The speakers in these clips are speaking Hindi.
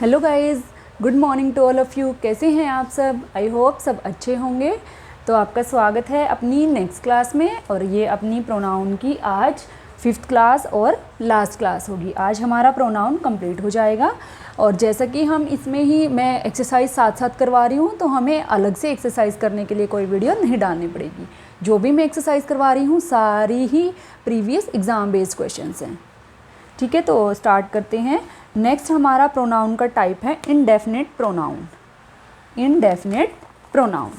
Hello guys, good morning to all of you. कैसे हैं आप सब? आई होप सब अच्छे होंगे। तो आपका स्वागत है अपनी नेक्स्ट क्लास में, और ये अपनी प्रोनाउन की आज 5th क्लास और लास्ट क्लास होगी। आज हमारा प्रोनाउन कंप्लीट हो जाएगा। और जैसा कि हम इसमें ही मैं एक्सरसाइज साथ साथ करवा रही हूँ, तो हमें अलग से एक्सरसाइज करने के लिए कोई वीडियो नहीं डालनी पड़ेगी। जो भी मैं एक्सरसाइज करवा रही हूँ सारी ही प्रीवियस एग्ज़ाम बेस्ड क्वेश्चंस हैं। ठीक है, तो स्टार्ट करते हैं। नेक्स्ट हमारा प्रोनाउन का टाइप है indefinite pronoun. Indefinite pronoun,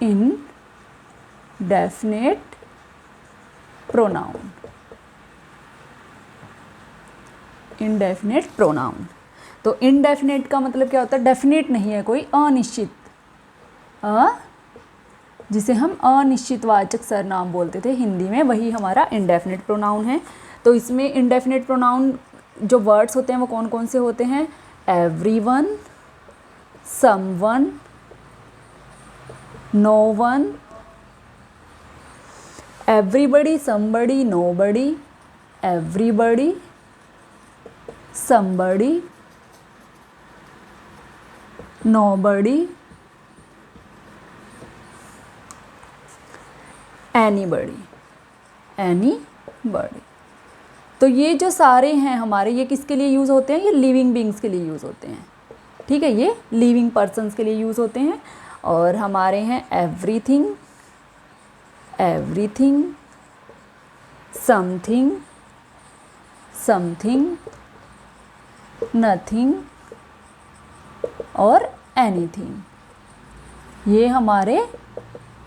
indefinite pronoun, indefinite pronoun. तो इनडेफिनिट का मतलब क्या होता है? डेफिनेट नहीं है, कोई अनिश्चित, जिसे हम अनिश्चितवाचक सर्वनाम बोलते थे हिंदी में, वही हमारा इंडेफिनिट प्रोनाउन है। तो इसमें इंडेफिनिट प्रोनाउन जो वर्ड्स होते हैं वो कौन कौन से होते हैं? Everyone, someone, no one, everybody, somebody, nobody, everybody, somebody, nobody, anybody, anybody. तो ये जो सारे हैं हमारे, ये किसके लिए यूज़ होते हैं? ये लिविंग बींग्स के लिए यूज़ होते हैं। ठीक है, ये लिविंग पर्सन्स के लिए यूज़ होते हैं। और हमारे हैं everything, everything, something, something, nothing और एनीथिंग। ये हमारे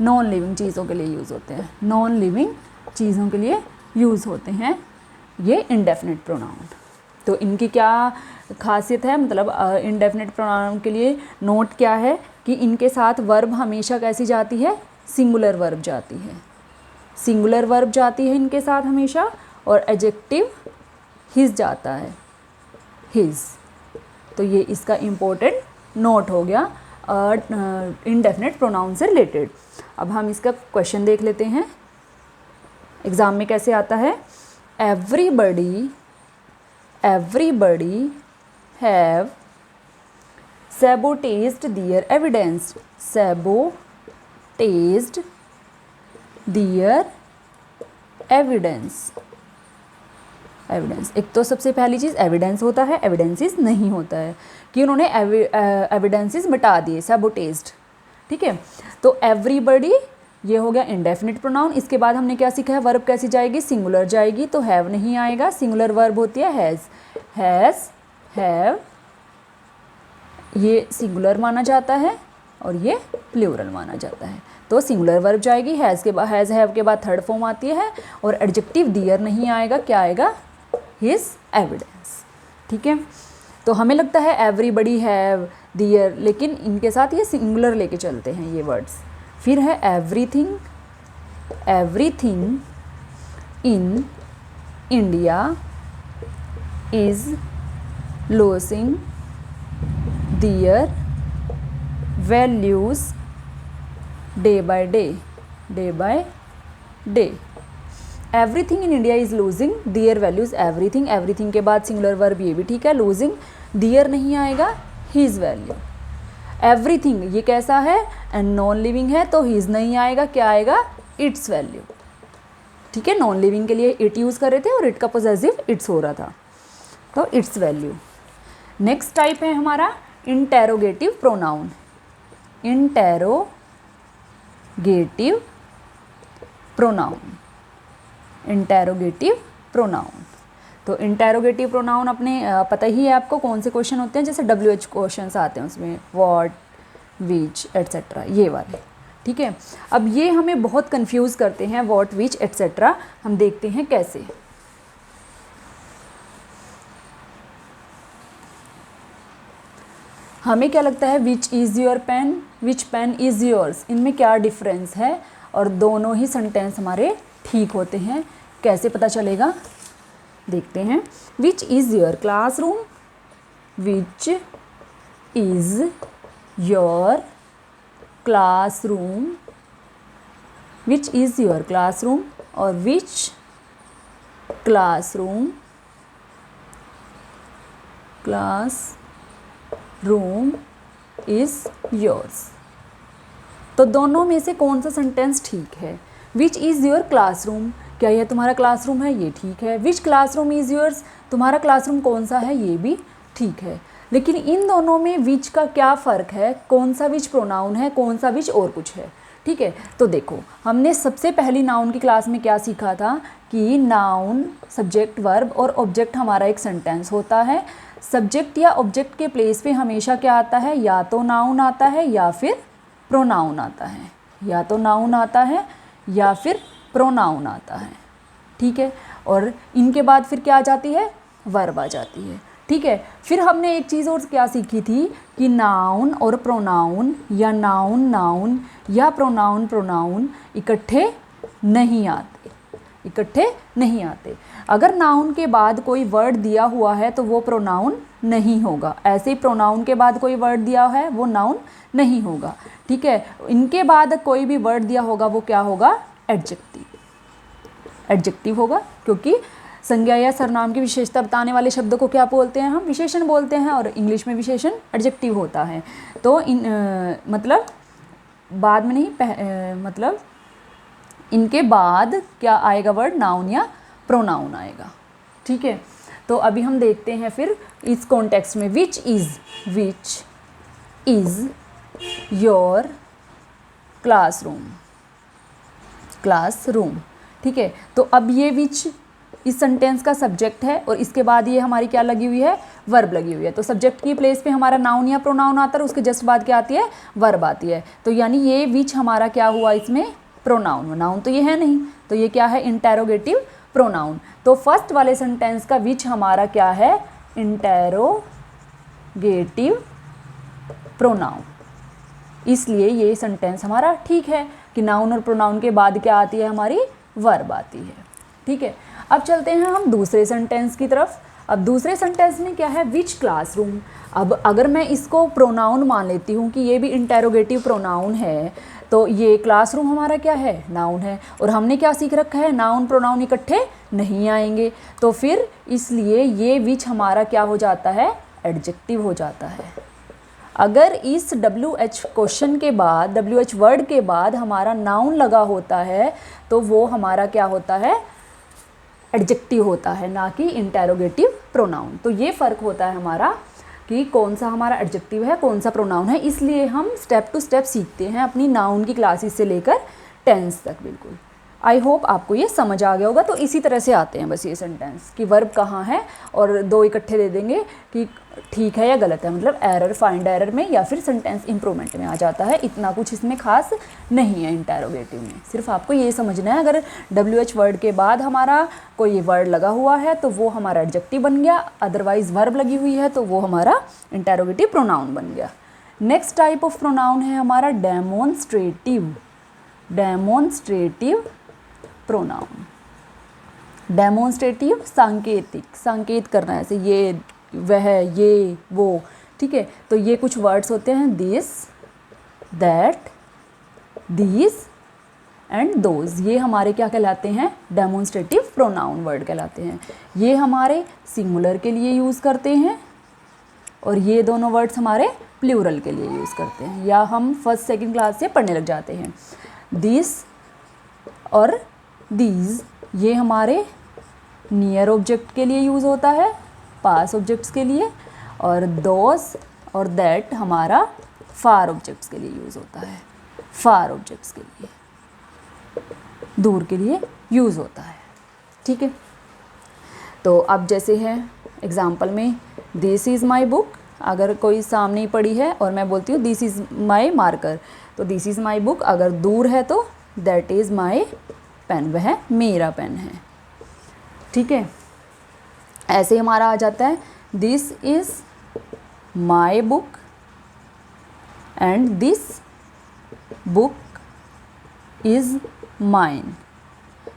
नॉन लिविंग चीज़ों के लिए यूज़ होते हैं। नॉन लिविंग चीज़ों के लिए यूज़ होते हैं ये इंडेफिनिट प्रोनाउन। तो इनकी क्या खासियत है? मतलब इंडेफिनिट प्रोनाउन के लिए नोट क्या है कि इनके साथ वर्ब हमेशा कैसी जाती है? सिंगुलर वर्ब जाती है। सिंगुलर वर्ब जाती है इनके साथ हमेशा, और एडजेक्टिव हिज जाता है, हिज। तो ये इसका इम्पोर्टेंट नोट हो गया इंडेफिनिट प्रोनाउन से रिलेटेड। अब हम इसका क्वेश्चन देख लेते हैं, एग्ज़ाम में कैसे आता है। Everybody, everybody have sabotaged their evidence. Sabotaged their evidence. Evidence, एक तो सबसे पहली चीज़ एविडेंस होता है, एविडेंसेस नहीं होता है, कि उन्होंने एविडेंसेस मिटा दिए, सैबोटेज्ड। ठीक है, तो एवरीबडी ये हो गया इंडेफिनिट प्रोनाउन। इसके बाद हमने क्या सीखा है? वर्ब कैसी जाएगी? सिंगुलर जाएगी, तो हैव नहीं आएगा। सिंगुलर वर्ब होती है हैज़, हैज़, हैव, ये सिंगुलर माना जाता है और ये प्लूरल माना जाता है। तो सिंगुलर वर्ब जाएगी, हैज़ के बाद, हैज़ हैव के बाद थर्ड फॉर्म आती है, और एडजेक्टिव दियर नहीं आएगा। क्या आएगा? His evidence. ठीक है, तो हमें लगता है एवरीबडी, हैव, दियर, लेकिन इनके साथ ये सिंगुलर लेके चलते हैं ये वर्ड्स। फिर है everything, everything in India is losing their values day by day, day by day. Everything in India is losing their values. Everything, everything के बाद सिंगुलर वर्ब, ये भी ठीक है। लूजिंग, दियर नहीं आएगा, हिज वैल्यू। एवरीथिंग ये कैसा है? एंड नॉन लिविंग है, तो हिज नहीं आएगा। क्या आएगा? It's value. ठीक है, नॉन लिविंग के लिए इट यूज़ कर रहे थे और इट का पोजेसिव इट्स हो रहा था, तो इट्स वैल्यू। नेक्स्ट टाइप है हमारा interrogative pronoun. Interrogative pronoun, interrogative pronoun. तो इंटेरोगेटिव प्रोनाउन अपने पता ही है आपको कौन से क्वेश्चन होते हैं, जैसे WH क्वेश्चंस आते हैं उसमें, व्हाट, विच, एट्सेट्रा, ये वाले। ठीक है, अब ये हमें बहुत कंफ्यूज करते हैं, व्हाट, विच, एट्सेट्रा। हम देखते हैं कैसे। हमें क्या लगता है? Which is your pen, which pen is yours, इनमें क्या डिफरेंस है? और दोनों ही सेंटेंस हमारे ठीक होते हैं। कैसे पता चलेगा? देखते हैं। Which is your classroom, which is your classroom, which is your classroom, और which classroom, classroom is yours. तो दोनों में से कौन सा सेंटेंस ठीक है? विच इज़ योर क्लासरूम, क्या यह तुम्हारा क्लासरूम है? ये ठीक है। विच क्लासरूम इज़ योर्स, तुम्हारा क्लासरूम कौन सा है? ये भी ठीक है। लेकिन इन दोनों में विच का क्या फ़र्क है? कौन सा विच प्रोनाउन है, कौन सा विच और कुछ है? ठीक है, तो देखो हमने सबसे पहली नाउन की क्लास में क्या सीखा था कि नाउन, सब्जेक्ट, वर्ब और ऑब्जेक्ट हमारा एक सेंटेंस होता है। सब्जेक्ट या ऑब्जेक्ट के प्लेस पे हमेशा क्या आता है? या तो नाउन आता है या फिर प्रोनाउन आता है। या तो नाउन आता है या फिर प्रोनाउन आता है। ठीक है, और इनके बाद फिर क्या आ जाती है? वर्ब आ जाती है। ठीक है, फिर हमने एक चीज़ और क्या सीखी थी कि नाउन और प्रोनाउन या नाउन नाउन या प्रोनाउन प्रोनाउन इकट्ठे नहीं आते, इकट्ठे नहीं आते। अगर नाउन के बाद कोई वर्ड दिया हुआ है तो वो प्रोनाउन नहीं होगा। ऐसे ही प्रोनाउन के बाद कोई वर्ड दिया है वो नाउन नहीं होगा। ठीक है, इनके बाद कोई भी वर्ड दिया होगा वो क्या होगा? एडजेक्टिव, एडजेक्टिव होगा, क्योंकि संज्ञा या सर्वनाम की विशेषता बताने वाले शब्दों को क्या बोलते हैं? हम विशेषण बोलते हैं, और इंग्लिश में विशेषण एडजेक्टिव होता है। तो मतलब बाद में नहीं, मतलब इनके बाद क्या आएगा वर्ड? नाउन या प्रोनाउन आएगा। ठीक है, तो अभी हम देखते हैं फिर इस कॉन्टेक्स्ट में विच इज़ योर क्लासरूम, क्लासरूम। ठीक है, तो अब ये विच इस सेंटेंस का सब्जेक्ट है और इसके बाद ये हमारी क्या लगी हुई है? वर्ब लगी हुई है। तो सब्जेक्ट की प्लेस पे हमारा नाउन या प्रोनाउन आता है और उसके जस्ट बाद क्या आती है? वर्ब आती है। तो यानी ये विच हमारा क्या हुआ इसमें? प्रोनाउन। नाउन तो ये है नहीं, तो ये क्या है? Interrogative pronoun. तो फर्स्ट वाले सेंटेंस का विच हमारा क्या है? Interrogative pronoun. इसलिए ये सेंटेंस हमारा ठीक है कि नाउन और प्रोनाउन के बाद क्या आती है? हमारी वर्ब आती है। ठीक है, अब चलते हैं हम दूसरे सेंटेंस की तरफ। अब दूसरे सेंटेंस में क्या है? विच क्लासरूम। अब अगर मैं इसको प्रोनाउन मान लेती हूँ कि ये भी इंटेरोगेटिव प्रोनाउन है, तो ये क्लासरूम हमारा क्या है? नाउन है। और हमने क्या सीख रखा है? नाउन प्रोनाउन इकट्ठे नहीं आएंगे। तो फिर इसलिए ये विच हमारा क्या हो जाता है? एडजेक्टिव हो जाता है। अगर इस WH क्वेश्चन के बाद, WH वर्ड के बाद हमारा नाउन लगा होता है तो वो हमारा क्या होता है? एडजेक्टिव होता है, ना कि इंटेरोगेटिव प्रोनाउन। तो ये फ़र्क होता है हमारा कि कौन सा हमारा एडजेक्टिव है, कौन सा प्रोनाउन है। इसलिए हम स्टेप टू स्टेप सीखते हैं अपनी नाउन की क्लासेस से लेकर टेंस तक। बिल्कुल, आई होप आपको ये समझ आ गया होगा। तो इसी तरह से आते हैं बस ये सेंटेंस कि वर्ब कहाँ है, और दो इकट्ठे दे देंगे कि ठीक है या गलत है, मतलब एरर, फाइंड एरर में या फिर सेंटेंस इंप्रूवमेंट में आ जाता है। इतना कुछ इसमें खास नहीं है इंटेरोगेटिव में। सिर्फ आपको ये समझना है, अगर WH वर्ड के बाद हमारा कोई वर्ड लगा हुआ है तो वो हमारा एडजेक्टिव बन गया, अदरवाइज वर्ब लगी हुई है तो वो हमारा इंटेरोगेटिव प्रोनाउन बन गया। नेक्स्ट टाइप ऑफ प्रोनाउन है हमारा डेमोन्स्ट्रेटिव, डेमोन्स्ट्रेटिव प्रोनाउन। डेमोन्स्ट्रेटिव सांकेतिक, संकेत करना है, ऐसे ये, वह, ये, वो। ठीक है, तो ये कुछ वर्ड्स होते हैं, this, that, these and those. ये हमारे क्या कहलाते हैं? डेमोन्स्ट्रेटिव प्रोनाउन वर्ड कहलाते हैं। ये हमारे सिंगुलर के लिए यूज़ करते हैं और ये दोनों वर्ड्स हमारे प्लूरल के लिए यूज़ करते हैं, या हम फर्स्ट सेकंड क्लास से पढ़ने लग जाते हैं। दिस और दीज ये हमारे नियर ऑब्जेक्ट के लिए यूज़ होता है, पास ऑब्जेक्ट्स के लिए, और दोस और दैट हमारा फार ऑब्जेक्ट्स के लिए यूज़ होता है, फार ऑब्जेक्ट्स के लिए, दूर के लिए यूज़ होता है। ठीक है, तो अब जैसे है एग्जाम्पल में दिस इज़ माई बुक, अगर कोई सामने ही पड़ी है और मैं बोलती हूँ दिस इज़ माई मार्कर, तो दिस इज़ माई बुक। अगर दूर है तो दैट इज़ माई पेन, वह मेरा पेन है। ठीक है, ऐसे ही हमारा आ जाता है this is my book and this book is mine.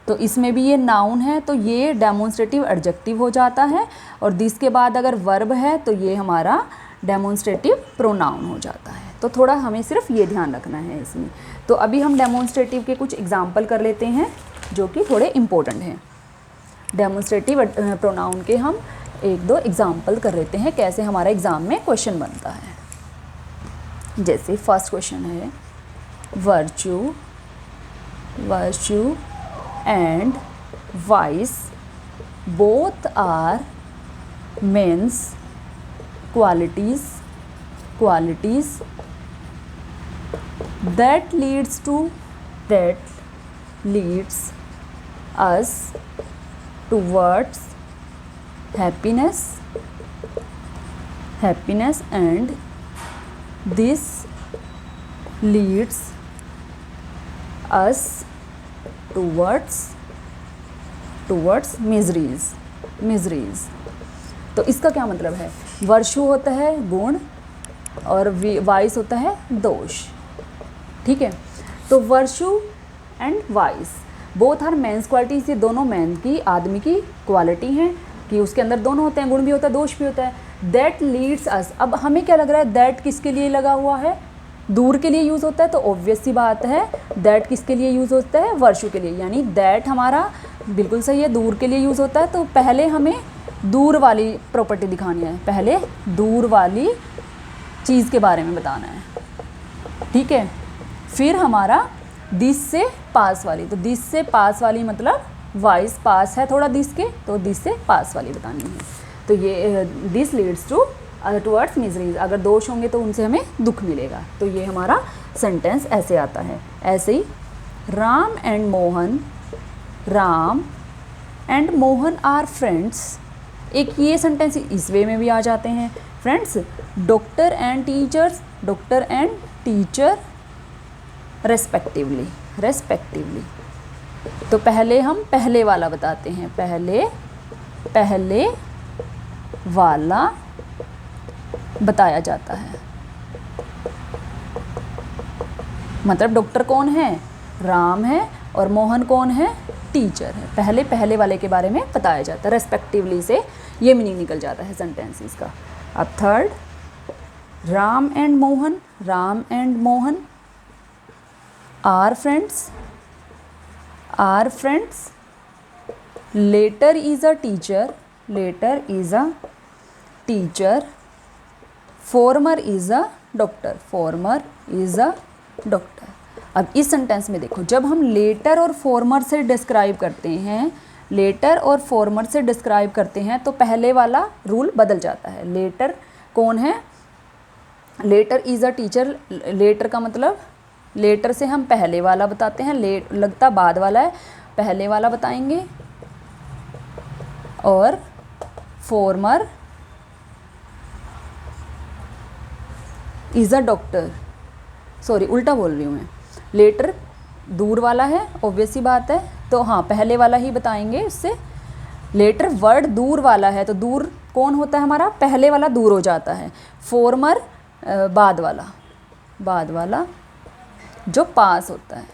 तो इसमें भी ये नाउन है तो ये डेमोन्स्ट्रेटिव एडजेक्टिव हो जाता है, और दिस के बाद अगर वर्ब है तो ये हमारा डेमोन्स्ट्रेटिव प्रोनाउन हो जाता है। तो थोड़ा हमें सिर्फ ये ध्यान रखना है इसमें। तो अभी हम डेमोन्स्ट्रेटिव के कुछ एग्जाम्पल कर लेते हैं जो कि थोड़े इम्पोर्टेंट हैं। डेमोन्स्ट्रेटिव प्रोनाउन के हम एक दो एग्जाम्पल कर लेते हैं, कैसे हमारा एग्ज़ाम में क्वेश्चन बनता है। जैसे फर्स्ट क्वेश्चन है virtue virtue and vice both are men's qualities that leads us towards happiness and this leads us towards miseries। तो इसका क्या मतलब है? वर्षु होता है गुण और वाइस होता है दोष, ठीक है। तो virtue and vice both are men's qualities, ये दोनों मैन की, आदमी की क्वालिटी हैं कि उसके अंदर दोनों होते हैं, गुण भी होता है दोष भी होता है। दैट लीड्स अस, अब हमें क्या लग रहा है दैट किसके लिए लगा हुआ है? दूर के लिए यूज़ होता है, तो ऑब्वियस सी बात है दैट किसके लिए यूज़ होता है? वर्षु के लिए, यानी दैट हमारा बिल्कुल सही है, दूर के लिए यूज़ होता है। तो पहले हमें दूर वाली प्रॉपर्टी दिखानी है, पहले दूर वाली चीज़ के बारे में बताना है, ठीक है। फिर हमारा दिस से पास वाली, तो दिस से पास वाली मतलब वाइस पास है थोड़ा दिस के, तो दिस से पास वाली बतानी है। तो ये दिस लीड्स टुवर्ड्स मिजरीज, अगर दोष होंगे तो उनसे हमें दुख मिलेगा। तो ये हमारा सेंटेंस ऐसे आता है। ऐसे ही Ram and Mohan are friends, एक ये सेंटेंस इस वे में भी आ जाते हैं। Friends, doctor and teacher respectively. तो पहले हम पहले वाला बताते हैं, पहले वाला बताया जाता है। मतलब डॉक्टर कौन है? राम है, और मोहन कौन है? टीचर है। पहले वाले के बारे में बताया जाता है, रेस्पेक्टिवली से ये मीनिंग निकल जाता है सेंटेंसेस का। अब third, Ram and Mohan are friends, latter is a teacher, former is a doctor. अब इस सेंटेंस में देखो, जब हम लेटर और फॉर्मर से डिस्क्राइब करते हैं तो पहले वाला रूल बदल जाता है। लेटर कौन है? Latter is a teacher. Latter का मतलब, लेटर से हम पहले वाला बताते हैं, लगता बाद वाला है, पहले वाला बताएंगे। और farmer is a doctor, sorry उल्टा बोल रही हूँ मैं। लेटर दूर वाला है, ऑब्वियस सी बात है, तो हाँ पहले वाला ही बताएंगे उससे। लेटर वर्ड दूर वाला है, तो दूर कौन होता है हमारा? पहले वाला दूर हो जाता है। फॉर्मर बाद वाला जो पास होता है,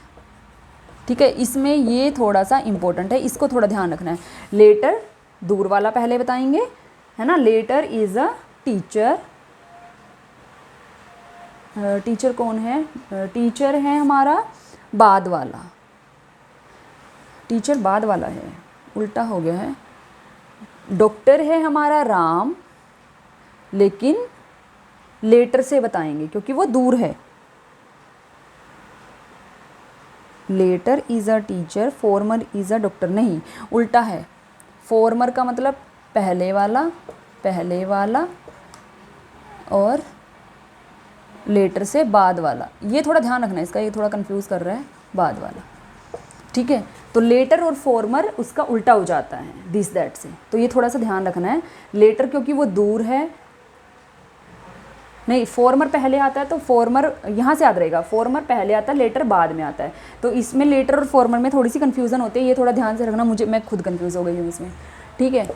ठीक है। इसमें ये थोड़ा सा इम्पोर्टेंट है, इसको थोड़ा ध्यान रखना है। लेटर दूर वाला पहले बताएंगे, है ना। Latter is a teacher, teacher कौन है? टीचर है हमारा बाद वाला, टीचर बाद वाला है, उल्टा हो गया है। डॉक्टर है हमारा राम, लेकिन लेटर से बताएंगे क्योंकि वो दूर है। Latter is a teacher, former is a doctor, नहीं उल्टा है। फॉर्मर का मतलब पहले वाला और लेटर से बाद वाला, ये थोड़ा ध्यान रखना है इसका, ये थोड़ा कंफ्यूज कर रहा है बाद वाला, ठीक है। तो लेटर और फॉर्मर उसका उल्टा हो जाता है दिस दैट से, तो ये थोड़ा सा ध्यान रखना है। लेटर क्योंकि वो दूर है, नहीं फॉर्मर पहले आता है, तो फॉर्मर यहाँ से याद रहेगा, फॉर्मर पहले आता है, लेटर बाद में आता है। तो इसमें लेटर और फॉर्मर में थोड़ी सी कन्फ्यूज़न होती है, ये थोड़ा ध्यान से रखना। मैं खुद कन्फ्यूज़ हो गई हूँ इसमें, ठीक है।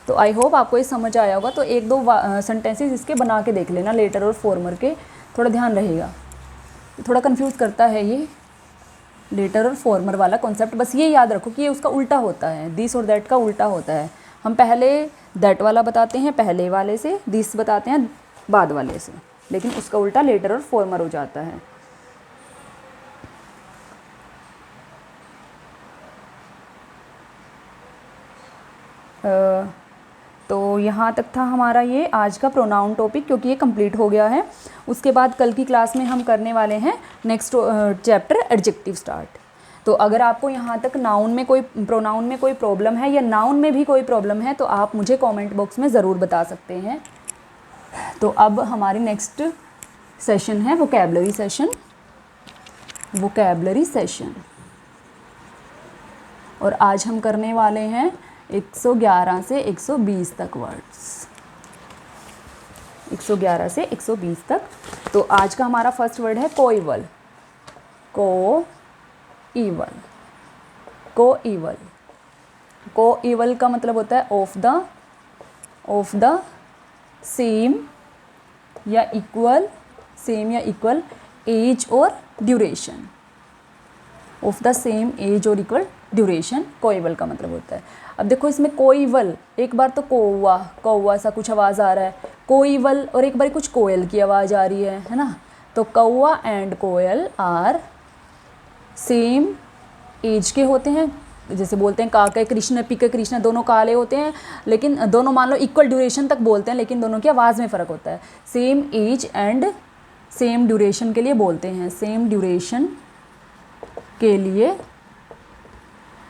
तो आई होप आपको ये समझ आया होगा। तो एक दो सेंटेंसेस इसके बना के देख लेना, लेटर और फॉर्मर के, थोड़ा ध्यान रहेगा। थोड़ा कंफ्यूज करता है ये लेटर और फॉर्मर वाला कॉन्सेप्ट, बस ये याद रखो कि ये उसका उल्टा होता है, दिस और दैट का उल्टा होता है। हम पहले दैट वाला बताते हैं पहले वाले से, दिस बताते हैं बाद वाले से, लेकिन उसका उल्टा लेटर और फॉर्मर हो जाता है। तो तो यहाँ तक था हमारा ये आज का प्रोनाउन टॉपिक, क्योंकि ये कंप्लीट हो गया है। उसके बाद कल की क्लास में हम करने वाले हैं नेक्स्ट चैप्टर एडजेक्टिव स्टार्ट। तो अगर आपको यहाँ तक नाउन में कोई प्रोनाउन में कोई प्रॉब्लम है या नाउन में भी कोई प्रॉब्लम है तो आप मुझे कमेंट बॉक्स में ज़रूर बता सकते हैं। तो अब हमारी नेक्स्ट सेशन है वोकैबुलरी सेशन। वोकैबुलरी सेशन, और आज हम करने वाले हैं 111 से 120 तक वर्ड्स, 111 से 120 तक। तो आज का हमारा फर्स्ट वर्ड है कोइवल। कोइवल, कोइवल, कोइवल का मतलब होता है ऑफ द सेम या इक्वल, सेम या इक्वल एज और duration, of the same age और इक्वल ड्यूरेशन कोइवल का मतलब होता है। अब देखो इसमें कोइवल, एक बार तो कौवा कौवा सा कुछ आवाज़ आ रहा है, कोइवल, और एक बार कुछ कोयल की आवाज़ आ रही है ना। तो कौवा एंड कोयल आर सेम एज के होते हैं, जैसे बोलते हैं काके कृष्ण पिके कृष्ण, दोनों काले होते हैं, लेकिन दोनों मान लो इक्वल ड्यूरेशन तक बोलते हैं, लेकिन दोनों की आवाज़ में फ़र्क होता है। Same age and same duration के लिए बोलते हैं, सेम ड्यूरेशन के लिए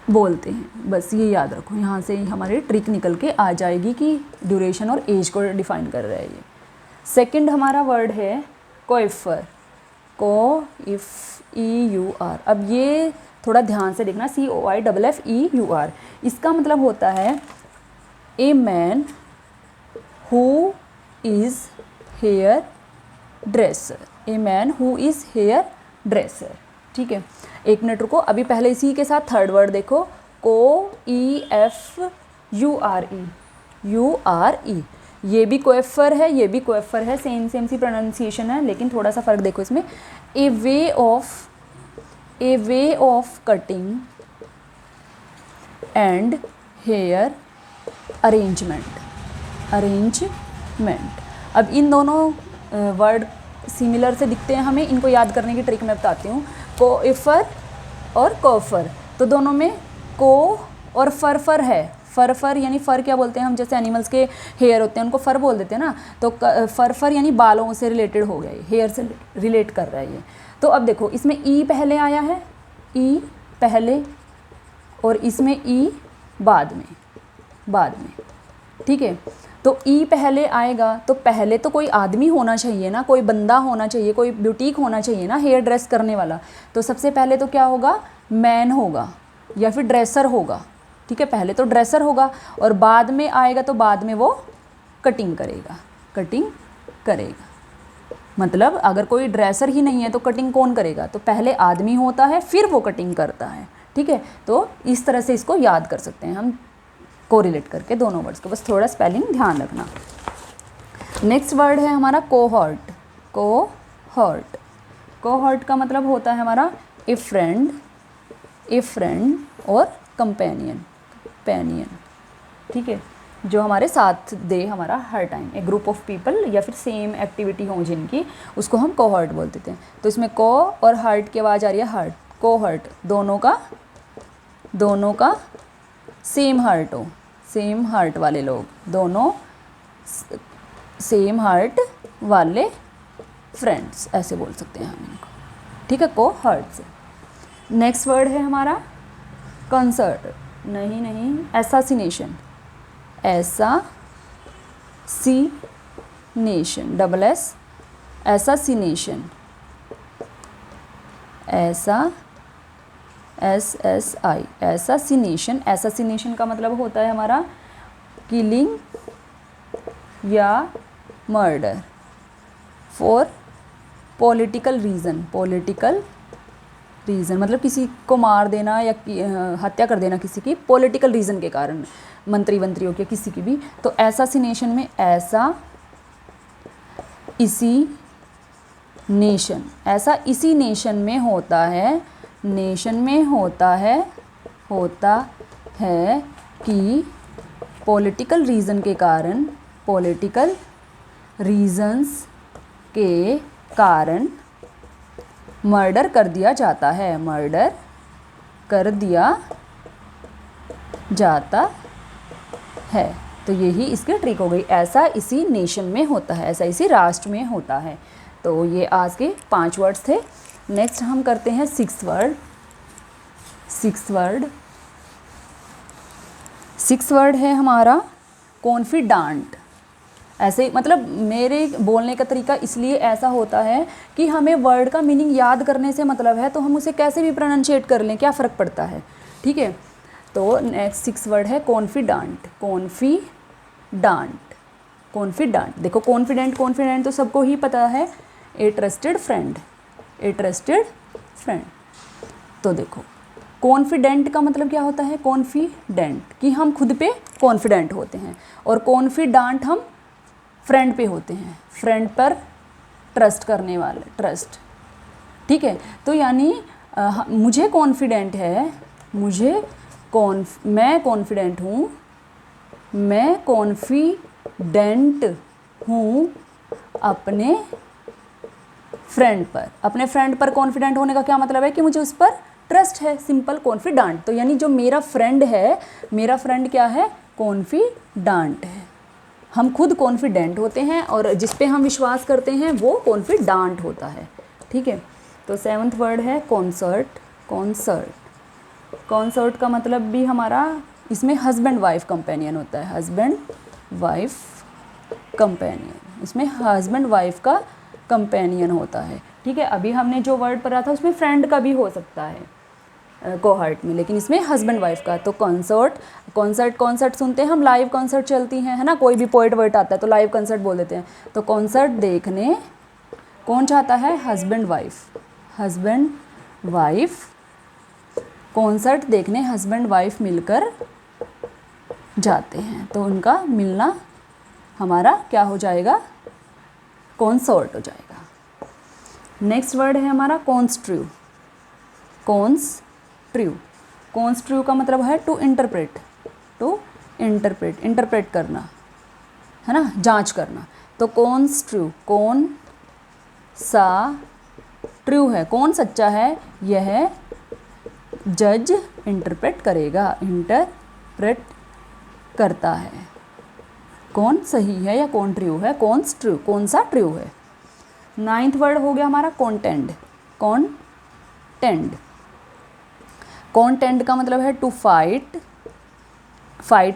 बोलते हैं। बस ये याद रखो, यहाँ से हमारी ट्रिक निकल के आ जाएगी कि ड्यूरेशन और एज को डिफाइन कर रहा है ये। सेकंड हमारा वर्ड है कोइफर, COIFEUR। अब ये थोड़ा ध्यान से देखना, COIFFEUR। इसका मतलब होता है a man who is here dresser, a man who is here dresser. ठीक है, एक मिनट रुको, अभी पहले इसी के साथ थर्ड वर्ड देखो, COEFURE, ये भी कोएफर है, ये भी कोएफर है, सेम सी प्रोनाउंसिएशन है, लेकिन थोड़ा सा फ़र्क देखो इसमें। A way of cutting and hair arrangement. अब इन दोनों वर्ड सिमिलर से दिखते हैं हमें, इनको याद करने की ट्रिक मैं बताती हूँ। कोइफर और कोफर, तो दोनों में को और फर है। फर यानी फर क्या बोलते हैं हम, जैसे एनिमल्स के हेयर होते हैं उनको फर बोल देते हैं ना, तो फर यानी बालों से रिलेटेड हो गया, ये हेयर से रिलेट कर रहा है ये। तो अब देखो इसमें ई पहले आया है, ई पहले, और इसमें ई बाद में। ठीक है, तो ई पहले आएगा तो पहले तो कोई आदमी होना चाहिए ना, कोई बंदा होना चाहिए, कोई ब्यूटीक होना चाहिए ना हेयर ड्रेस करने वाला। तो सबसे पहले तो क्या होगा, मैन होगा या फिर ड्रेसर होगा। ठीक है, पहले तो ड्रेसर होगा, और बाद में आएगा तो बाद में वो कटिंग करेगा। मतलब अगर कोई ड्रेसर ही नहीं है तो कटिंग कौन करेगा, तो पहले आदमी होता है फिर वो कटिंग करता है। ठीक है, तो इस तरह से इसको याद कर सकते हैं हम कोरिलेट करके दोनों वर्ड्स को, बस थोड़ा स्पेलिंग ध्यान रखना। नेक्स्ट वर्ड है हमारा कोहॉर्ट। कोहॉर्ट का मतलब होता है हमारा ए फ्रेंड और कंपेनियन। ठीक है, जो हमारे साथ दे हमारा हर time, a group of people या फिर सेम एक्टिविटी हो जिनकी, उसको हम कोहॉर्ट बोलते थे। तो इसमें को और हार्ट की आवाज़ आ रही है, हार्ट, कोहॉर्ट, दोनों का सेम हार्ट हो, सेम हार्ट वाले लोग, दोनों सेम हार्ट वाले फ्रेंड्स, ऐसे बोल सकते हैं हम इनको। ठीक है, कोहॉर्ट से। नेक्स्ट वर्ड है हमारा कंसर्ट, नहीं assassination, double S, assassination, SSI, assassination का मतलब होता है हमारा किलिंग या मर्डर फॉर पॉलिटिकल रीज़न। मतलब किसी को मार देना या हत्या कर देना किसी की पॉलिटिकल रीज़न के कारण, मंत्रियों के किसी की भी। तो एसासिनेशन में ऐसा इसी नेशन में होता है कि पॉलिटिकल रीजंस के कारण मर्डर कर दिया जाता है। तो तो यही इसकी ट्रिक हो गई। ऐसा इसी नेशन में होता है, ऐसा इसी राष्ट्र में होता है। तो ये आज के 5 वर्ड्स थे। नेक्स्ट हम करते हैं 6 वर्ड। 6 वर्ड है हमारा कॉन्फिडेंट। ऐसे मतलब मेरे बोलने का तरीका इसलिए ऐसा होता है कि हमें वर्ड का मीनिंग याद करने से मतलब है, तो हम उसे कैसे भी प्रोनाउंशिएट कर लें, क्या फ़र्क पड़ता है, ठीक है। तो नेक्स्ट 6 वर्ड है कॉन्फिडेंट। कॉन्फिडेंट देखो, कॉन्फिडेंट तो सबको ही पता है, ए ट्रस्टेड फ्रेंड। तो देखो कॉन्फिडेंट का मतलब क्या होता है, कॉन्फिडेंट कि हम खुद पे कॉन्फिडेंट होते हैं, और कॉन्फिडेंट हम फ्रेंड पे होते हैं, फ्रेंड पर ट्रस्ट करने वाले, ट्रस्ट, ठीक है। तो यानी मुझे कॉन्फिडेंट है, मैं कॉन्फिडेंट हूँ अपने फ्रेंड पर कॉन्फिडेंट होने का क्या मतलब है कि मुझे उस पर ट्रस्ट है, सिंपल कॉन्फिडेंट। तो यानी जो मेरा फ्रेंड है, मेरा फ्रेंड क्या है, कॉन्फिडेंट है। हम खुद कॉन्फिडेंट होते हैं और जिस पे हम विश्वास करते हैं वो कॉन्फिडेंट होता है, ठीक है। तो 7th वर्ड है कॉन्सर्ट का मतलब भी हमारा इसमें हस्बैंड वाइफ कंपेनियन होता है, हस्बैंड वाइफ कंपेनियन, इसमें हस्बैंड वाइफ का कंपेनियन होता है, ठीक है। अभी हमने जो वर्ड पढ़ा था उसमें फ्रेंड का भी हो सकता है कोहर्ट में, लेकिन इसमें हस्बैंड वाइफ का। तो कॉन्सर्ट सुनते हैं हम, लाइव कॉन्सर्ट चलती हैं, है ना, कोई भी पोइट वर्ड आता है तो लाइव कॉन्सर्ट बोल देते हैं। तो कॉन्सर्ट देखने कौन चाहता है, हस्बैंड वाइफ कॉन्सर्ट देखने हस्बैंड वाइफ मिलकर जाते हैं, तो उनका मिलना हमारा क्या हो जाएगा, कॉन्सर्ट हो जाएगा। नेक्स्ट वर्ड है हमारा कॉन्स्ट्रू का मतलब है टू इंटरप्रेट करना, है ना, जांच करना। तो कौन सा ट्रू है, कौन सच्चा है, यह जज इंटरप्रेट करता है, कौन सही है या कौन ट्रू है, कौन सा ट्रू है। 9th वर्ड हो गया हमारा कॉन्टेंड का मतलब है टू फाइट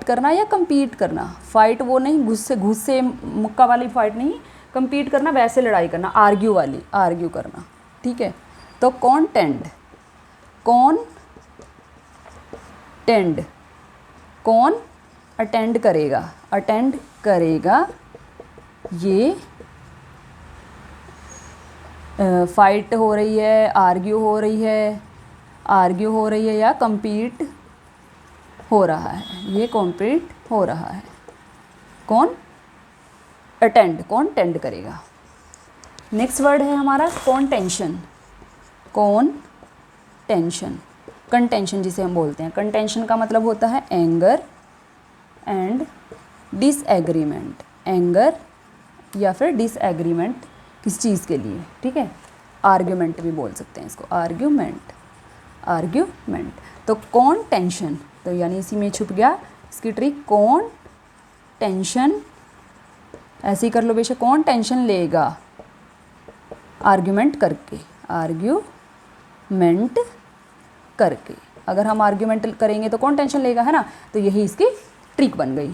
करना या compete करना। फाइट वो नहीं, घुस से मुक्का वाली फाइट नहीं, compete करना वैसे लड़ाई करना, आर्ग्यू करना, ठीक है। तो कौन अटेंड करेगा, ये फाइट हो रही है, आर्ग्यू हो रही है या compete हो रहा है, ये compete हो रहा है, कौन अटेंड करेगा। नेक्स्ट वर्ड है हमारा कंटेंशन जिसे हम बोलते हैं। कंटेंशन का मतलब होता है एंगर एंड डिसएग्रीमेंट, एंगर या फिर डिसएग्रीमेंट किस चीज़ के लिए, ठीक है। आर्ग्यूमेंट भी बोल सकते हैं इसको, आर्ग्यूमेंट। तो टेंशन, तो यानी इसी में छुप गया इसकी ट्रिक, कौन टेंशन, ऐसे ही कर लो बेशक, कौन टेंशन लेगा आर्ग्यूमेंट करके। अगर हम आर्ग्यूमेंट करेंगे तो कौन टेंशन लेगा, है ना। तो यही इसकी ट्रिक बन गई।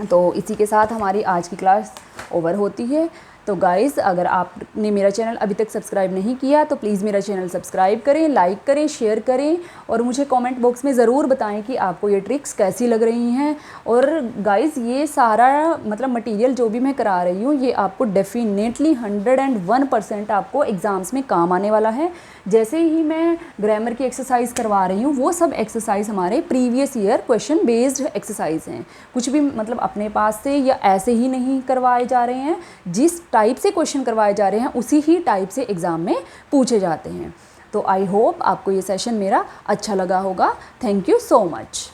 तो इसी के साथ हमारी आज की क्लास ओवर होती है। तो गाइज़, अगर आपने मेरा चैनल अभी तक सब्सक्राइब नहीं किया तो प्लीज़ मेरा चैनल सब्सक्राइब करें, लाइक करें, शेयर करें, और मुझे कमेंट बॉक्स में ज़रूर बताएं कि आपको ये ट्रिक्स कैसी लग रही हैं। और गाइज़, ये सारा मतलब मटेरियल जो भी मैं करा रही हूँ ये आपको डेफिनेटली 101% आपको एग्ज़ाम्स में काम आने वाला है। जैसे ही मैं ग्रामर की एक्सरसाइज करवा रही हूँ वो सब एक्सरसाइज हमारे previous year question based exercise हैं, कुछ भी मतलब अपने पास से या ऐसे ही नहीं करवाए जा रहे हैं। जिस टाइप से क्वेश्चन करवाए जा रहे हैं उसी ही टाइप से एग्ज़ाम में पूछे जाते हैं। तो आई होप आपको ये सेशन मेरा अच्छा लगा होगा। Thank you so much.